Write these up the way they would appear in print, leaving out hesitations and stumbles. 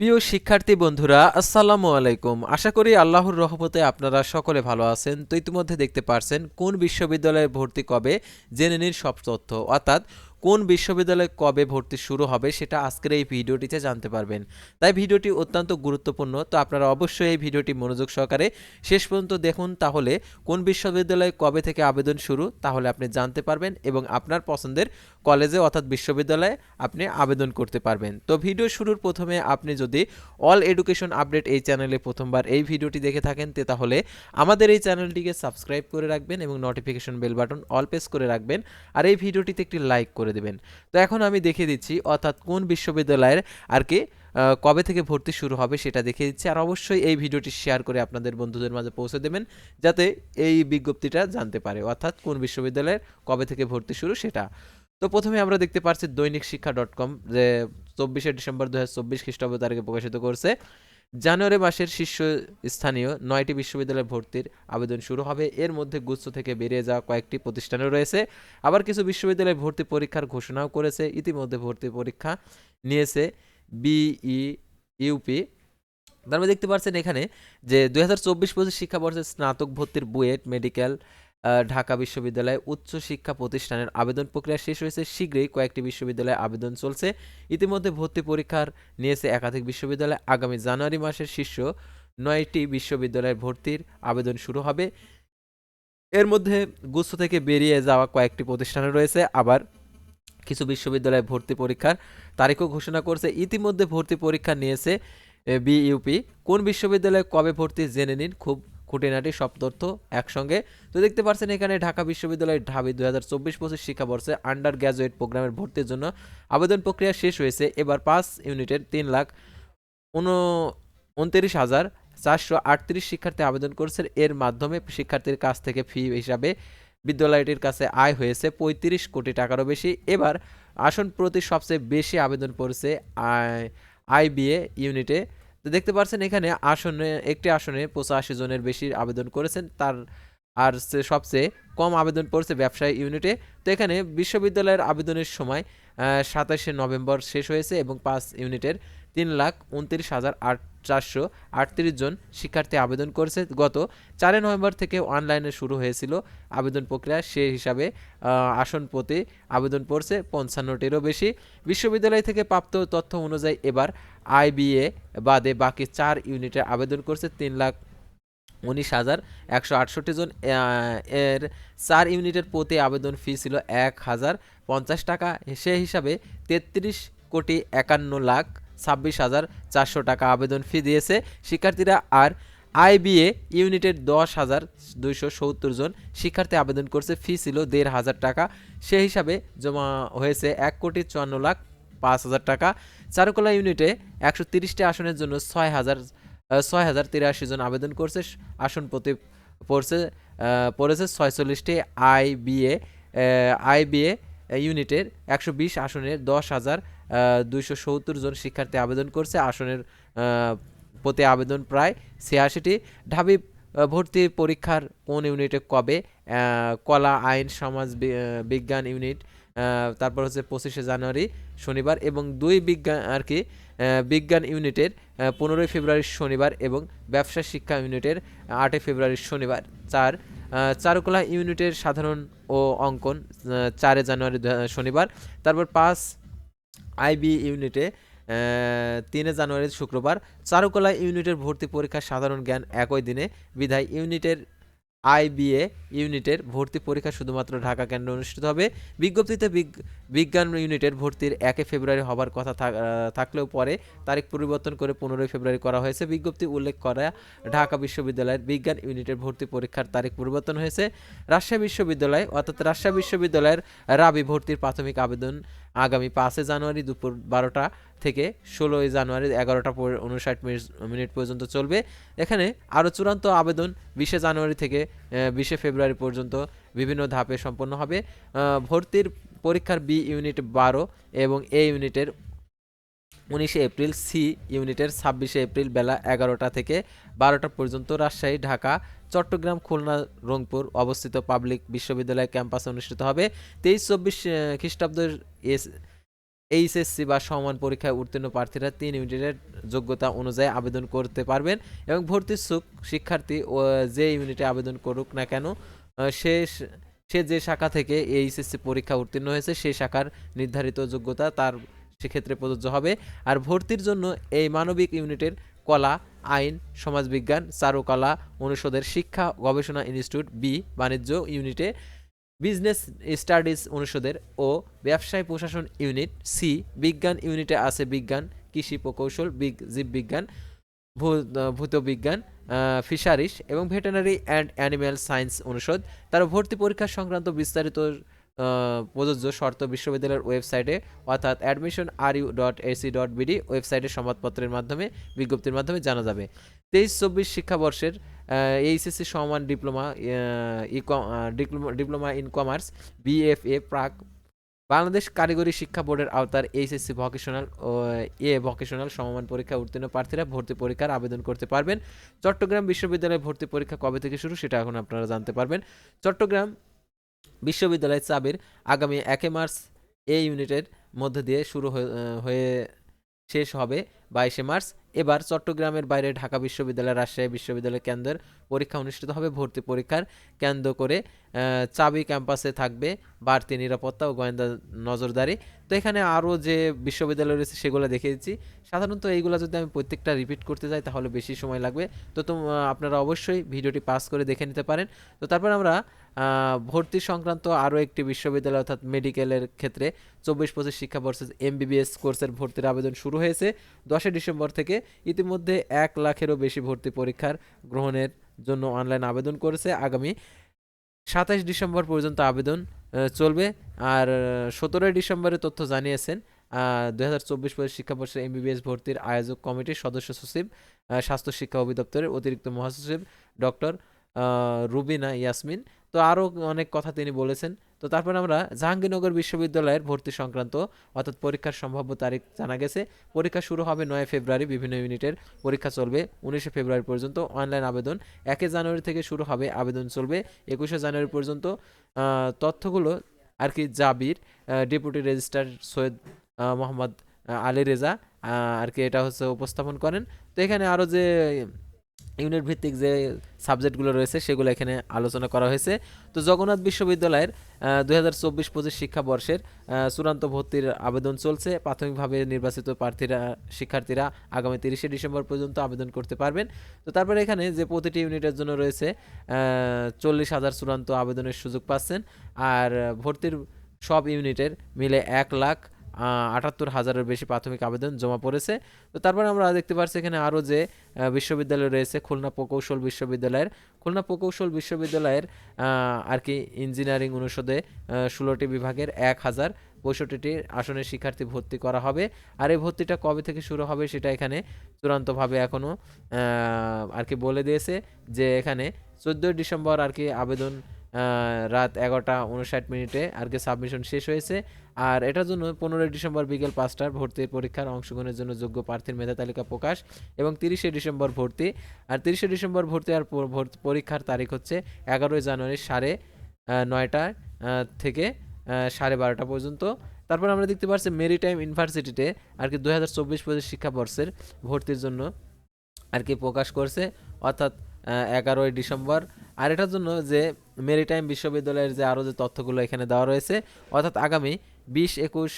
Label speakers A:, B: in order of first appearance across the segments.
A: প্রিয় শিক্ষার্থী বন্ধুরা, আসসালামু আলাইকুম। আশা করি আল্লাহর রহমতে আপনারা সকলে ভালো আছেন। তো ইতিমধ্যে দেখতে পারছেন কোন বিশ্ববিদ্যালয়ে ভর্তি কবে জেনে নিন সব তথ্য, অর্থাৎ কোন বিশ্ববিদ্যালয়ে কবে ভর্তি শুরু হবে সেটা আজকের এই ভিডিওটিতে জানতে পারবেন। তাই ভিডিওটি অত্যন্ত গুরুত্বপূর্ণ। তো আপনারা অবশ্যই এই ভিডিওটি মনোযোগ সহকারে শেষ পর্যন্ত দেখুন, তাহলে কোন বিশ্ববিদ্যালয়ে কবে থেকে আবেদন শুরু তাহলে আপনি জানতে পারবেন এবং আপনার পছন্দের কলেজে অর্থাৎ বিশ্ববিদ্যালয়ে আপনি আবেদন করতে পারবেন। তো ভিডিও শুরুর প্রথমে আপনি যদি অল এডুকেশন আপডেট এই চ্যানেলে প্রথমবার এই ভিডিওটি দেখে থাকেন তাহলে আমাদের এই চ্যানেলটিকে সাবস্ক্রাইব করে রাখবেন এবং নোটিফিকেশন বেল বাটন অল প্রেস করে রাখবেন, আর এই ভিডিওটিতে একটি লাইক করে দেবেন। তো এখন আমি দেখিয়ে দিচ্ছি অর্থাৎ কোন বিশ্ববিদ্যালয়ের আর কি কবে থেকে ভর্তি শুরু হবে সেটা দেখিয়ে দিচ্ছি, আর অবশ্যই এই ভিডিওটি শেয়ার করে আপনাদের বন্ধুদের মাঝে পৌঁছে দেবেন যাতে এই বিজ্ঞপ্তিটা জানতে পারে, অর্থাৎ কোন বিশ্ববিদ্যালয়ের কবে থেকে ভর্তি শুরু সেটা। তো প্রথমে আমরা দেখতে পাচ্ছি দৈনিক শিক্ষা .com, যে 24শে ডিসেম্বর 2024 খ্রিস্টাব্দ তারিখে প্রকাশিত করছে। জানুয়ারি মাসের শীর্ষস্থানীয় 9টি বিশ্ববিদ্যালয়ে ভর্তির আবেদন শুরু হবে। এর মধ্যে গুচ্ছ থেকে বেরিয়ে যাওয়া কয়েকটি প্রতিষ্ঠানও রয়েছে। আবার কিছু বিশ্ববিদ্যালয়ে ভর্তি পরীক্ষার ঘোষণাও করেছে। ইতিমধ্যে ভর্তি পরীক্ষা নিয়েছে বিইউপি। তারপরে দেখতে পাচ্ছেন এখানে যে 2024-25 শিক্ষাবর্ষের স্নাতক ভর্তির বুয়েট মেডিকেল ঢাকা বিশ্ববিদ্যালয় উচ্চ শিক্ষা প্রতিষ্ঠানের আবেদন প্রক্রিয়া শেষ হয়েছে। শীঘ্রই কয়েকটি বিশ্ববিদ্যালয়ে আবেদন চলছে। ইতিমধ্যে ভর্তি পরীক্ষার নিয়েছে একাধিক বিশ্ববিদ্যালয়। আগামী জানুয়ারি মাসের শীর্ষ 9টি বিশ্ববিদ্যালয়ের ভর্তির আবেদন শুরু হবে। এর মধ্যে গুচ্ছ থেকে বেরিয়ে যাওয়া কয়েকটি প্রতিষ্ঠানে রয়েছে। আবার কিছু বিশ্ববিদ্যালয়ে ভর্তি পরীক্ষার তারিখও ঘোষণা করছে। ইতিমধ্যে ভর্তি পরীক্ষা নিয়েছে বিইউপি। কোন বিশ্ববিদ্যালয়ে কবে ভর্তি জেনে নিন, খুব খুঁটিনাটি সব তথ্য একসঙ্গে। তো দেখতে পাচ্ছেন এখানে ঢাকা বিশ্ববিদ্যালয়ের ঢাবি 2024-25 শিক্ষাবর্ষে আন্ডার গ্র্যাজুয়েট প্রোগ্রামের ভর্তির জন্য আবেদন প্রক্রিয়া শেষ হয়েছে। এবার 5 ইউনিটের 3,29,438 শিক্ষার্থী আবেদন করেছে। এর মাধ্যমে শিক্ষার্থীর কাছ থেকে ফি হিসাবে বিদ্যালয়টির কাছে আয় হয়েছে 35 কোটি টাকারও বেশি। এবার আসন প্রতি সবচেয়ে বেশি আবেদন পড়েছে আইবিএ ইউনিটে। তো দেখতে পাচ্ছেন এখানে একটি আসনে 85 জনের বেশি আবেদন করেছেন, তার আর সবচেয়ে কম আবেদন পড়ছে ব্যবসায় ইউনিটে। তো এখানে বিশ্ববিদ্যালয়ের আবেদনের সময় 27শে নভেম্বর শেষ হয়েছে এবং 5 ইউনিটের 3,29,438 জন শিক্ষার্থী আবেদন করেছে। গত 4 নভেম্বর থেকে অনলাইনে শুরু হয়েছিল আবেদন প্রক্রিয়া, সেই হিসাবে আসন প্রতি আবেদন পড়ছে 55টিরও বেশি। বিশ্ববিদ্যালয় থেকে প্রাপ্ত তথ্য অনুযায়ী এবার আইবিএ বাদে বাকি 4 ইউনিটে আবেদন করছে 3,19,168 জন। এর 4 ইউনিটের প্রতি আবেদন ফি ছিল 1,050 টাকা। সে হিসাবে 33,51,26,400 টাকা আবেদন ফি দিয়েছে শিক্ষার্থীরা। আর আইবিএ ইউনিটের 10,270 জন শিক্ষার্থী আবেদন করছে, ফি ছিল 1,500 টাকা। সে হিসাবে জমা হয়েছে 1,54,05,000 টাকা। চারুকলা ইউনিটে 130টি আসনের জন্য 6,083 জন আবেদন করছে। আসন প্রতি পড়েছে 46টি। আইবিএ ইউনিটের 120 আসনের 10,270 জন শিক্ষার্থী আবেদন করছে। আসনের প্রতি আবেদন প্রায় 86টি। ঢাবি ভর্তি পরীক্ষার কোন ইউনিটে কবে? কলা, আইন, সমাজ বিজ্ঞান ইউনিট, তারপর হচ্ছে 25শে জানুয়ারি শনিবার, এবং বিজ্ঞান ইউনিটের 15ই ফেব্রুয়ারি শনিবার, এবং ব্যবসা শিক্ষা ইউনিটের 8ই ফেব্রুয়ারি শনিবার। চারুকলা ইউনিটের সাধারণ ও অঙ্কন 4 জানুয়ারি শনিবার। তারপর 5 আইবি ইউনিটে 3 জানুয়ারি শুক্রবার। চারুকলা ইউনিটের ভর্তি পরীক্ষা সাধারণ জ্ঞান একই দিনে, বিধায় আইবিএ ইউনিটের ভর্তি পরীক্ষা শুধুমাত্র ঢাকা কেন্দ্রে অনুষ্ঠিত হবে। বিজ্ঞপ্তিতে বিজ্ঞান ইউনিটের ভর্তির 1 ফেব্রুয়ারি হবার কথা থাকলেও পরে তারিখ পরিবর্তন করে 15ই ফেব্রুয়ারি করা হয়েছে। বিজ্ঞপ্তি উল্লেখ করা ঢাকা বিশ্ববিদ্যালয়ের বিজ্ঞান ইউনিটের ভর্তি পরীক্ষার তারিখ পরিবর্তন হয়েছে। রাজশাহী বিশ্ববিদ্যালয়ের রাবি ভর্তির প্রাথমিক আবেদন আগামী 5 জানুয়ারি দুপুর 12টা থেকে 16 জানুয়ারি 11টা 59 মিনিট পর্যন্ত চলবে। এখানে আরও চূড়ান্ত আবেদন 20 জানুয়ারি থেকে 20 ফেব্রুয়ারি পর্যন্ত বিভিন্ন ধাপে সম্পন্ন হবে। ভর্তির পরীক্ষার বি ইউনিট 12 এবং এ ইউনিটের 19 এপ্রিল, সি ইউনিটের 26 এপ্রিল বেলা 11টা থেকে 12টা পর্যন্ত রাজশাহী, ঢাকা, চট্টগ্রাম, খুলনা, রংপুর অবস্থিত পাবলিক বিশ্ববিদ্যালয় ক্যাম্পাসে অনুষ্ঠিত হবে। 23-24 খ্রিস্টাব্দের এইচএসসি বা সমান পরীক্ষায় উত্তীর্ণ প্রার্থীরা 3 ইউনিটের যোগ্যতা অনুযায়ী আবেদন করতে পারবেন এবং ভর্তি ইচ্ছুক শিক্ষার্থী যে ইউনিটে আবেদন করুক না কেন সে যে শাখা থেকে এইচএসসি পরীক্ষা উত্তীর্ণ হয়েছে সেই শাখার নির্ধারিত যোগ্যতা তার সেক্ষেত্রে প্রযোজ্য হবে। আর ভর্তির জন্য এই মানবিক ইউনিটের কলা, আইন, সমাজবিজ্ঞান, চারুকলা অনুষদের শিক্ষা গবেষণা ইনস্টিটিউট বি, বাণিজ্য ইউনিটে, বিজনেস স্টাডিজ অনুষদের ও ব্যবসায় প্রশাসন ইউনিট সি, বিজ্ঞান ইউনিটে আছে বিজ্ঞান, কৃষি প্রকৌশল, জীববিজ্ঞান, ভূতবিজ্ঞান, ফিশারিস এবং ভেটেরিনারি অ্যান্ড অ্যানিম্যাল সায়েন্স অনুষদ। তার ভর্তি পরীক্ষা সংক্রান্ত বিস্তারিত প্রযোজ্য শর্ত বিশ্ববিদ্যালয়ের ওয়েবসাইটে অর্থাৎ admission.ru.ac.bd ওয়েবসাইটে সংবাদপত্রের মাধ্যমে বিজ্ঞপ্তির মাধ্যমে জানা যাবে। 23-24 শিক্ষাবর্ষের এইচএসসি সমান ডিপ্লোমা ইন কমার্স, বিএফএ, প্রাক বাংলাদেশ কারিগরি শিক্ষা বোর্ডের আওতার এইচএসসি ভোকেশনাল ও ভোকেশনাল সমমান পরীক্ষা উত্তীর্ণ প্রার্থীরা ভর্তি পরীক্ষার আবেদন করতে পারবেন। চট্টগ্রাম বিশ্ববিদ্যালয়ে ভর্তি পরীক্ষা কবে থেকে শুরু সেটা এখন আপনারা জানতে পারবেন। চট্টগ্রাম বিশ্ববিদ্যালয় চাবির আগামী 1 মার্চ এই ইউনিটের মধ্যে দিয়ে শুরু হয়ে শেষ হবে 22 মার্চ। এবার চট্টগ্রামের বাইরে ঢাকা বিশ্ববিদ্যালয়, রাজশাহী বিশ্ববিদ্যালয় কেন্দ্রের পরীক্ষা অনুষ্ঠিত হবে। ভর্তি পরীক্ষার কেন্দ্র করে চাবি ক্যাম্পাসে থাকবে বাড়তি নিরাপত্তা ও গোয়েন্দা নজরদারি। তো এখানে আরও যে বিশ্ববিদ্যালয় রয়েছে সেগুলো দেখে দিচ্ছি। সাধারণত এইগুলো যদি আমি প্রত্যেকটা রিপিট করতে যাই তাহলে বেশি সময় লাগবে, তো আপনারা অবশ্যই ভিডিওটি পাস করে দেখে নিতে পারেন। তো তারপর আমরা ভর্তি সংক্রান্ত আরও একটি বিশ্ববিদ্যালয় অর্থাৎ মেডিকেলের ক্ষেত্রে 24-25 শিক্ষাবর্ষে এমবিবিএস কোর্সের ভর্তির আবেদন শুরু হয়েছে 10 ডিসেম্বর থেকে। ইতিমধ্যে 1 লাখেরও বেশি ভর্তি পরীক্ষার গ্রহণের জন্য অনলাইন আবেদন করেছে। আগামী 27 ডিসেম্বর পর্যন্ত আবেদন চলবে। আর 17 ডিসেম্বরে তথ্য জানিয়েছেন 2024-25 শিক্ষাবর্ষের এমবিবিএস ভর্তির আয়োজক কমিটির সদস্য সচিব, স্বাস্থ্য শিক্ষা অধিদপ্তরের অতিরিক্ত মহাসচিব ডক্টর রুবিনা ইয়াসমিন। তো আরও অনেক কথা তিনি বলেছেন। তো তারপর আমরা জাহাঙ্গীরনগর বিশ্ববিদ্যালয়ের ভর্তি সংক্রান্ত অর্থাৎ পরীক্ষার সম্ভাব্য তারিখ জানা গেছে। পরীক্ষা শুরু হবে 9 ফেব্রুয়ারি, বিভিন্ন ইউনিটের পরীক্ষা চলবে 19 ফেব্রুয়ারি পর্যন্ত। অনলাইন আবেদন 1 জানুয়ারি থেকে শুরু হবে, আবেদন চলবে 21 জানুয়ারি পর্যন্ত। তথ্যগুলো আর কি জাবির ডেপুটি রেজিস্ট্রার সৈয়দ মোহাম্মদ আলী রেজা আর কি এটা হচ্ছে উপস্থাপন করেন। তো এখানে আরও যে ইউনিট ভিত্তিক যে সাবজেক্টগুলো রয়েছে সেগুলো এখানে আলোচনা করা হয়েছে। তো জগন্নাথ বিশ্ববিদ্যালয়ের 2024-25 শিক্ষাবর্ষের চূড়ান্ত ভর্তির আবেদন চলছে। প্রাথমিকভাবে নির্বাচিত শিক্ষার্থীরা আগামী 30 ডিসেম্বর পর্যন্ত আবেদন করতে পারবেন। তো তারপরে এখানে যে প্রতিটি ইউনিটের জন্য রয়েছে 40,000 চূড়ান্ত আবেদনের সুযোগ পাচ্ছেন। আর ভর্তির সব ইউনিটের মিলে 1,78,000-এর বেশি প্রাথমিক আবেদন জমা পড়েছে। তো তারপরে আমরা দেখতে পাচ্ছি এখানে আরও যে বিশ্ববিদ্যালয় রয়েছে খুলনা প্রকৌশল বিশ্ববিদ্যালয়ের আর কি ইঞ্জিনিয়ারিং অনুষদে 16টি বিভাগের 1,065টি আসনের শিক্ষার্থী ভর্তি করা হবে। আর এই ভর্তিটা কবে থেকে শুরু হবে সেটা এখানে চূড়ান্তভাবে এখনও আর কি বলে দিয়েছে যে এখানে 14 ডিসেম্বর আর কি আবেদন রাত 11:59 আর কি সাবমিশন শেষ হয়েছে। আর এটার জন্য 15 ডিসেম্বর বিকেল 5টার ভর্তির পরীক্ষার অংশগ্রহণের জন্য যোগ্য প্রার্থীর মেধা তালিকা প্রকাশ এবং 30 ডিসেম্বর ভর্তি। আর 30 ডিসেম্বর ভর্তি আর পরীক্ষার তারিখ হচ্ছে 11 জানুয়ারি 9:30 থেকে 12:30 পর্যন্ত। তারপর আমরা দেখতে পাচ্ছি মেরিটাইম ইউনিভার্সিটিতে আর কি 2024-25 শিক্ষাবর্ষের ভর্তির জন্য আর কি প্রকাশ করছে অর্থাৎ 11 ডিসেম্বর। আর এটার জন্য যে মেরিটাইম বিশ্ববিদ্যালয়ের যে আরও যে তথ্যগুলো এখানে দেওয়া রয়েছে অর্থাৎ আগামী 20-21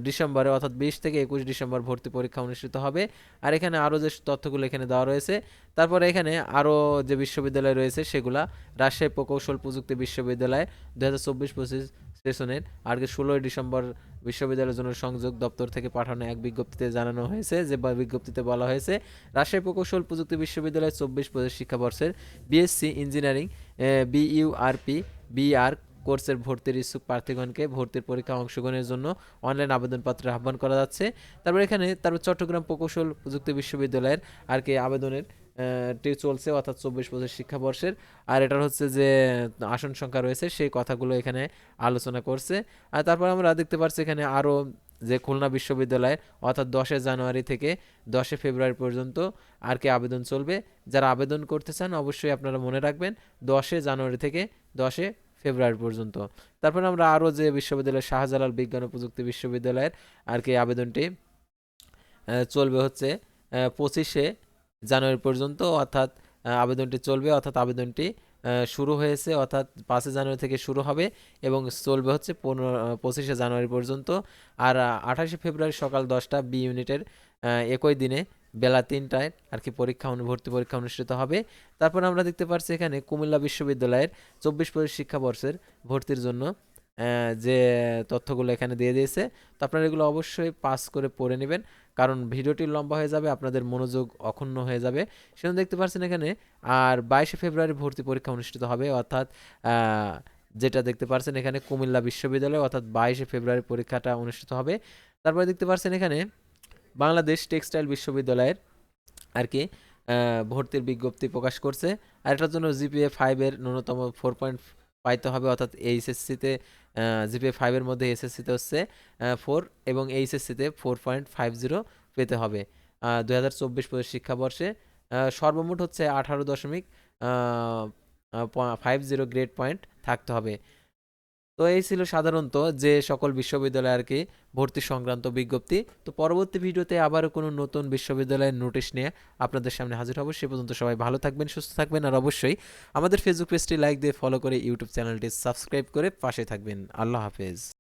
A: ডিসেম্বরে অর্থাৎ 20 থেকে 21 ডিসেম্বর ভর্তি পরীক্ষা অনুষ্ঠিত হবে। আর এখানে আরও যে তথ্যগুলো এখানে দেওয়া রয়েছে। তারপরে এখানে আরও যে বিশ্ববিদ্যালয় রয়েছে সেগুলা রাজশাহী প্রকৌশল প্রযুক্তি বিশ্ববিদ্যালয় 2024-25 সেশনের আর কি 16 ডিসেম্বর বিশ্ববিদ্যালয়ের জন্য সংযোগ দপ্তর থেকে পাঠানো এক বিজ্ঞপ্তিতে জানানো হয়েছে যে বিজ্ঞপ্তিতে বলা হয়েছে রাজশাহী প্রকৌশল প্রযুক্তি বিশ্ববিদ্যালয় 24-25 শিক্ষাবর্ষের বিএসসি ইঞ্জিনিয়ারিং বিইউআরপি বিআর কোর্সের ভর্তির ইচ্ছুক প্রার্থীগণকে ভর্তির পরীক্ষা অংশগ্রহণের জন্য অনলাইন আবেদনপত্রে আহ্বান করা যাচ্ছে। তারপর চট্টগ্রাম প্রকৌশল প্রযুক্তি বিশ্ববিদ্যালয়ের আর কি আবেদনের চলছে অর্থাৎ 24-25 শিক্ষাবর্ষের। আর এটার হচ্ছে যে আসন সংখ্যা রয়েছে সেই কথাগুলো এখানে আলোচনা করছে। আর তারপর আমরা দেখতে পাচ্ছি এখানে আরও যে খুলনা বিশ্ববিদ্যালয় অর্থাৎ 10 জানুয়ারি থেকে 10 ফেব্রুয়ারি পর্যন্ত আর কি আবেদন চলবে। যারা আবেদন করতে চান অবশ্যই আপনারা মনে রাখবেন 10 জানুয়ারি থেকে 10 ফেব্রুয়ারি পর্যন্ত। তারপরে আমরা আরও যে বিশ্ববিদ্যালয় শাহজালাল বিজ্ঞান ও প্রযুক্তি বিশ্ববিদ্যালয়ের আর কি আবেদনটি চলবে হচ্ছে 25শে জানুয়ারি পর্যন্ত, অর্থাৎ আবেদনটি চলবে, অর্থাৎ আবেদনটি শুরু হয়েছে, অর্থাৎ 5শে জানুয়ারি থেকে শুরু হবে এবং চলবে হচ্ছে 25শে জানুয়ারি পর্যন্ত। আর 28শে ফেব্রুয়ারি সকাল 10টা বি ইউনিটের একই দিনে বেলা 3টায় আর কি ভর্তি পরীক্ষা অনুষ্ঠিত হবে। তারপর আমরা দেখতে পাচ্ছি এখানে কুমিল্লা বিশ্ববিদ্যালয়ের 24-25 শিক্ষাবর্ষের ভর্তির জন্য যে তথ্যগুলো এখানে দিয়ে দিয়েছে। তো আপনারা এগুলো অবশ্যই পাস করে পড়ে নেবেন, কারণ ভিডিওটি লম্বা হয়ে যাবে, আপনাদের মনোযোগ অক্ষুণ্ণ হয়ে যাবে। সেজন্য দেখতে পাচ্ছেন এখানে। আর 22শে ফেব্রুয়ারি ভর্তি পরীক্ষা অনুষ্ঠিত হবে, অর্থাৎ যেটা দেখতে পাচ্ছেন এখানে কুমিল্লা বিশ্ববিদ্যালয়, অর্থাৎ 22শে ফেব্রুয়ারি পরীক্ষাটা অনুষ্ঠিত হবে। তারপরে দেখতে পাচ্ছেন এখানে বাংলাদেশ টেক্সটাইল বিশ্ববিদ্যালয়ের আর কি ভর্তির বিজ্ঞপ্তি প্রকাশ করছে। আর এটার জন্য জিপিএ 5-এর ন্যূনতম 4 পাইতে হবে, অর্থাৎ এইচএসসিতে জিপিএ 5-এর মধ্যে এসএসসিতে হচ্ছে 4 এবং এইচএসসিতে 4.50 পেতে হবে 2024-25 শিক্ষাবর্ষে। সর্বমোট হচ্ছে 18.50 গ্রেড পয়েন্ট থাকতে হবে। তো এই ছিল সাধারণত যে সকল বিশ্ববিদ্যালয়ে আর কি ভর্তি সংক্রান্ত বিজ্ঞপ্তি। তো পরবর্তী ভিডিওতে আবারও কোনো নতুন বিশ্ববিদ্যালয়ের নোটিশ নিয়ে আপনাদের সামনে হাজির হব। সে পর্যন্ত সবাই ভালো থাকবেন, সুস্থ থাকবেন, আর অবশ্যই আমাদের ফেসবুক পেজটি লাইক দিয়ে ফলো করে ইউটিউব চ্যানেলটি সাবস্ক্রাইব করে পাশে থাকবেন। আল্লাহ হাফেজ।